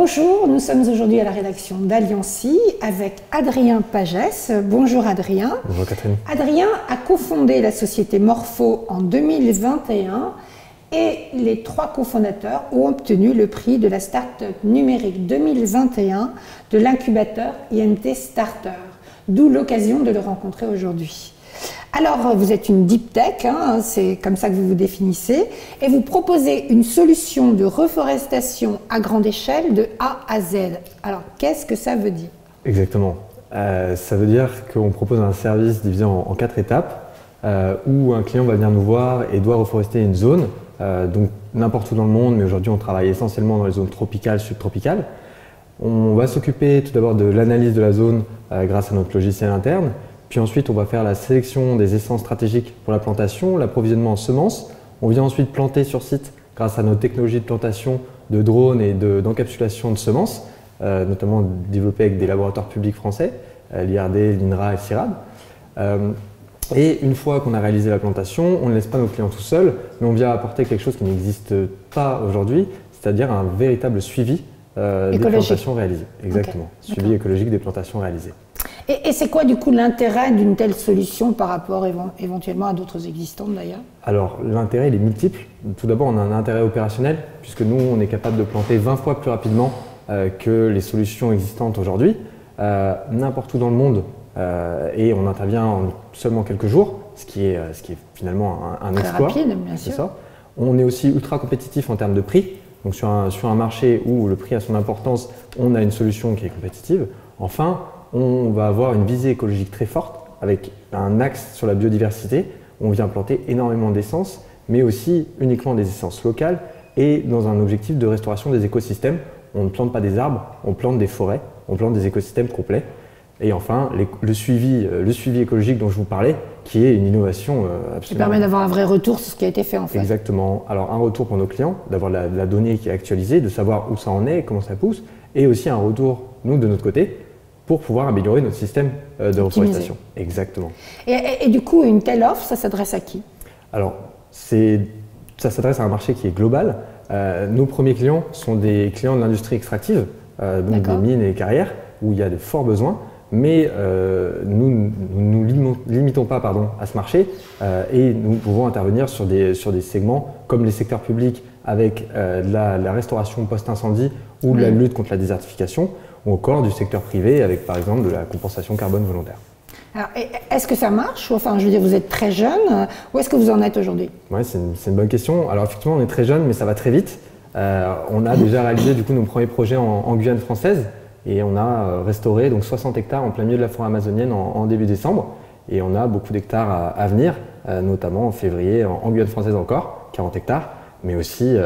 Bonjour, nous sommes aujourd'hui à la rédaction d'Alliancy avec Adrien Pagès. Bonjour Adrien. Bonjour Catherine. Adrien a cofondé la société Morpho en 2021 et les 3 cofondateurs ont obtenu le prix de la Startup numérique 2021 de l'incubateur INT Starter, d'où l'occasion de le rencontrer aujourd'hui. Alors, vous êtes une deep tech, c'est comme ça que vous vous définissez, et vous proposez une solution de reforestation à grande échelle de A à Z. Alors, qu'est-ce que ça veut dire? Exactement. Ça veut dire qu'on propose un service divisé en 4 étapes, où un client va venir nous voir et doit reforester une zone, donc n'importe où dans le monde, mais aujourd'hui on travaille essentiellement dans les zones tropicales, subtropicales. On va s'occuper tout d'abord de l'analyse de la zone grâce à notre logiciel interne. Puis ensuite, on va faire la sélection des essences stratégiques pour la plantation, l'approvisionnement en semences. On vient ensuite planter sur site grâce à nos technologies de plantation, de drones et d'encapsulation de semences, notamment développées avec des laboratoires publics français, l'IRD, l'INRA et CIRAD. Et une fois qu'on a réalisé la plantation, on ne laisse pas nos clients tout seuls, mais on vient apporter quelque chose qui n'existe pas aujourd'hui, c'est-à-dire un véritable suivi des plantations réalisées. Exactement, okay. Suivi écologique des plantations réalisées. Et c'est quoi du coup l'intérêt d'une telle solution par rapport éventuellement à d'autres existantes d'ailleurs? Alors l'intérêt il est multiple. Tout d'abord on a un intérêt opérationnel puisque nous on est capable de planter 20 fois plus rapidement que les solutions existantes aujourd'hui, n'importe où dans le monde et on intervient en seulement quelques jours, ce qui est finalement un exploit. Très rapide, bien sûr. Ça. On est aussi ultra compétitif en termes de prix. Donc sur un marché où le prix a son importance, on a une solution qui est compétitive. Enfin, on va avoir une visée écologique très forte avec un axe sur la biodiversité. On vient planter énormément d'essences, mais aussi uniquement des essences locales et dans un objectif de restauration des écosystèmes. On ne plante pas des arbres, on plante des forêts, on plante des écosystèmes complets. Et enfin, le suivi écologique dont je vous parlais, qui est une innovation absolument… Qui permet d'avoir un vrai retour sur ce qui a été fait en fait. Exactement. Alors un retour pour nos clients, d'avoir la donnée qui est actualisée, de savoir où ça en est, comment ça pousse, et aussi un retour, nous, de notre côté, pour pouvoir améliorer notre système de reforestation. Exactement. Et du coup, une telle offre, ça s'adresse à qui? Alors, ça s'adresse à un marché qui est global. Nos premiers clients sont des clients de l'industrie extractive, donc des mines et des carrières, où il y a de forts besoins. Mais nous ne nous limitons pas à ce marché et nous pouvons intervenir sur des segments comme les secteurs publics avec la restauration post-incendie ou la lutte contre la désertification, ou encore du secteur privé avec par exemple de la compensation carbone volontaire. Alors, est-ce que ça marche? Enfin, je veux dire, vous êtes très jeune. Où est-ce que vous en êtes aujourd'hui? Oui, c'est une bonne question. Alors effectivement, on est très jeune, mais ça va très vite. On a déjà réalisé du coup nos premiers projets en Guyane française et on a restauré donc 60 hectares en plein milieu de la forêt amazonienne en début décembre. Et on a beaucoup d'hectares à venir, notamment en février en Guyane française encore, 40 hectares, mais aussi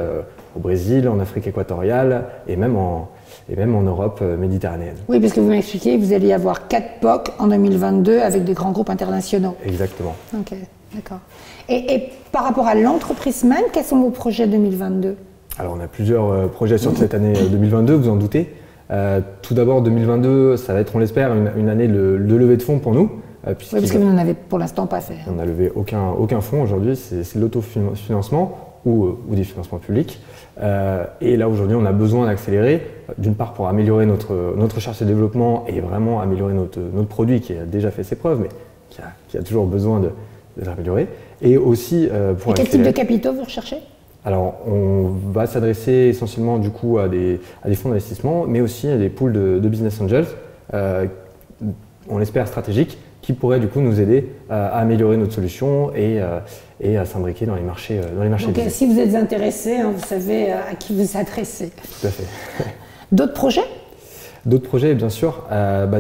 au Brésil, en Afrique équatoriale et même en Europe méditerranéenne. Oui, parce que vous m'expliquez, vous allez y avoir 4 POC en 2022 avec des grands groupes internationaux. Exactement. Ok, d'accord. Et par rapport à l'entreprise même, quels sont vos projets 2022? Alors on a plusieurs projets sur cette année 2022, vous en doutez. Tout d'abord 2022, ça va être, on l'espère, une année de levée de fonds pour nous. Oui, parce que vous n'en avez pour l'instant pas fait. On n'a levé aucun fonds aujourd'hui, c'est l'autofinancement ou des financements publics. Et là aujourd'hui on a besoin d'accélérer, d'une part pour améliorer notre recherche et développement et vraiment améliorer notre produit qui a déjà fait ses preuves mais qui a toujours besoin d'être amélioré. Et aussi pour quel type de capitaux vous recherchez? Alors on va s'adresser essentiellement du coup à des fonds d'investissement mais aussi à des pools de business angels, on l'espère stratégiques, qui pourraient du coup nous aider à améliorer notre solution et à s'imbriquer dans les marchés Donc si vous êtes intéressé, vous savez à qui vous adressez. Tout à fait. D'autres projets? D'autres projets, bien sûr.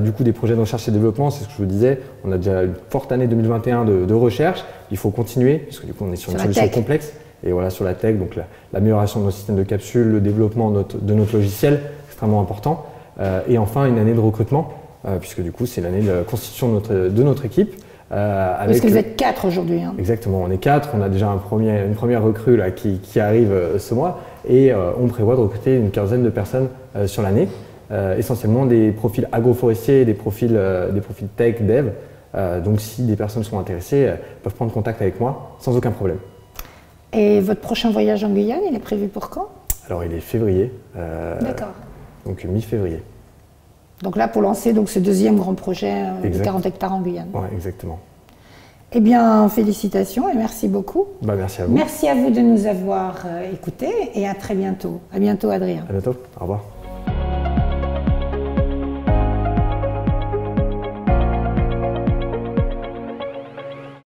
Du coup, des projets de recherche et développement, c'est ce que je vous disais. On a déjà une forte année 2021 de recherche. Il faut continuer, parce que du coup, on est sur une solution complexe. Et voilà, sur la tech, donc l'amélioration de nos systèmes de capsules, le développement de notre logiciel, extrêmement important. Et enfin, une année de recrutement, puisque du coup, c'est l'année de constitution de notre équipe. Parce que vous êtes 4 aujourd'hui. Exactement, on est 4. On a déjà une première recrue là, qui arrive ce mois. Et on prévoit de recruter une quinzaine de personnes sur l'année. Essentiellement des profils agroforestiers et des profils tech, dev. Donc si des personnes sont intéressées, elles peuvent prendre contact avec moi sans aucun problème. Et votre prochain voyage en Guyane, il est prévu pour quand? Alors il est février. D'accord. donc mi-février. Donc là, pour lancer donc, ce deuxième grand projet de 40 hectares en Guyane. Oui, exactement. Eh bien, félicitations et merci beaucoup. Bah, merci à vous. Merci à vous de nous avoir écoutés et à très bientôt. À bientôt, Adrien. À bientôt. Au revoir.